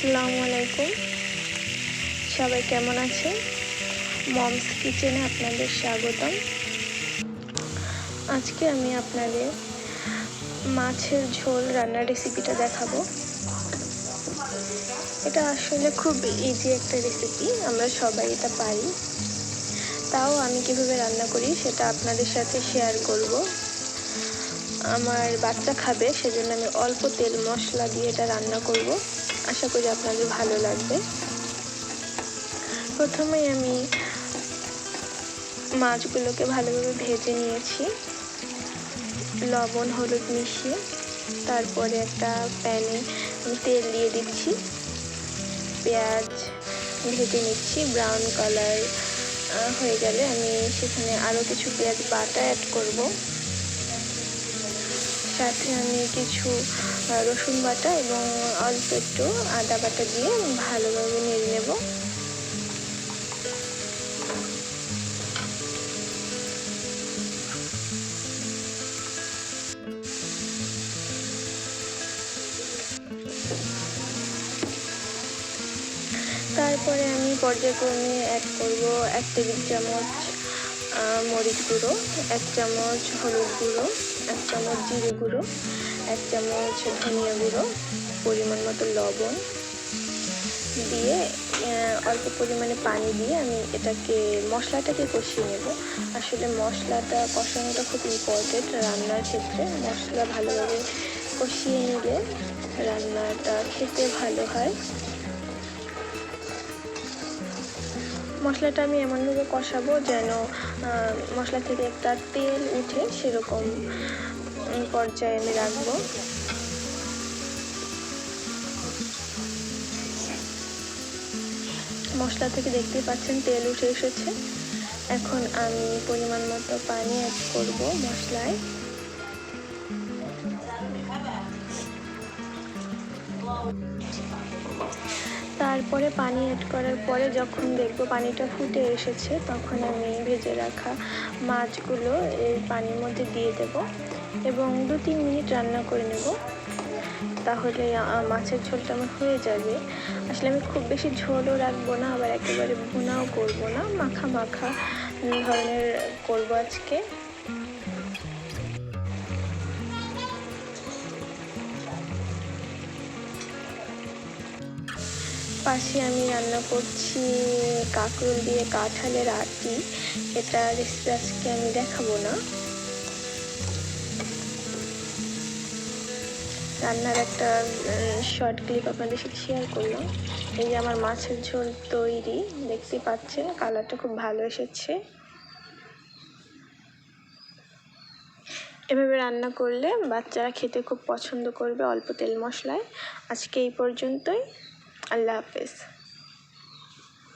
আসসালামু আলাইকুম, সবাই কেমন আছেন? মমস কিচেনে আপনাদের স্বাগতম। আজকে আমি আপনাদের মাছের ঝোল রান্নার রেসিপিটা দেখাবো। এটা আসলে খুব ইজি একটা রেসিপি, আমরা সবাই এটা পারি। তাও আমি কীভাবে রান্না করি সেটা আপনাদের সাথে শেয়ার করব। আমার বাচ্চা খাবে, সেজন্য আমি অল্প তেল মশলা দিয়ে এটা রান্না করব। আশা করি আপনাদের ভালো লাগবে। প্রথমেই আমি মাছগুলোকে ভালোভাবে ভেজে নিয়েছি লবণ হলুদ মিশিয়ে। তারপরে একটা প্যানে আমি তেল দিয়ে দিচ্ছি, পেঁয়াজ ভেজে নিচ্ছি। ব্রাউন কালার হয়ে গেলে আমি সেখানে আরও কিছু পেঁয়াজ বাটা অ্যাড করব। সাথে আমি কিছু রসুন বাটা এবং অল্প একটু আদা বাটা দিয়ে ভালোভাবে নেড়ে নেব। তারপরে আমি পর্যায়ক্রমে অ্যাড করব 1 টেবিল চামচ মরিচ গুঁড়ো, 1 চামচ হলুদ গুঁড়ো, 1 চামচ জিরে গুঁড়ো, 1 চামচ ধনিয়া গুঁড়ো, পরিমাণ মতো লবণ দিয়ে অল্প পরিমাণে পানি দিয়ে আমি মশলাটাকে কষিয়ে নেব। আসলে মশলাটা কষানোটা খুব ইম্পর্টেন্ট রান্নার ক্ষেত্রে। মশলা ভালোভাবে কষিয়ে নিলে রান্নাটা খেতে ভালো হয়। মশলাটা আমি এমনভাবে কষাবো যেন মশলা থেকে একটা তেল উঠে, সেরকম পর্যায়ে আমি রাখবো। মশলা থেকে দেখতে পাচ্ছেন তেল উঠে এসেছে। এখন আমি পরিমাণ মতো পানি অ্যাড করব মশলায়। তারপরে পানি অ্যাড করার পরে যখন দেখব পানিটা ফুটে এসেছে, তখন আমি ভেজে রাখা মাছগুলো এই পানির মধ্যে দিয়ে দেব এবং 2-3 মিনিট রান্না করে নেব। তাহলে মাছের ঝোলটা আমার হয়ে যাবে। আসলে আমি খুব বেশি ঝোলও রাখবো না, আবার একেবারে ভুনাও করব না, মাখা মাখা ধরনের করব আজকে। পাশে আমি রান্না করছি কাঁকরোল দিয়ে কাঁঠালের আটি। এটা রেসিপি আজকে আমি দেখাবো না, রান্নার একটা শর্ট ক্লিপ আপনাদের সাথে শেয়ার করলাম। এই যে আমার মাছের ঝোল তৈরি, দেখতে পাচ্ছেন কালারটা খুব ভালো এসেছে। এভাবে রান্না করলে বাচ্চারা খেতে খুব পছন্দ করবে অল্প তেল মশলায়। আজকে এই পর্যন্তই, আল্লাহ হাফেজ।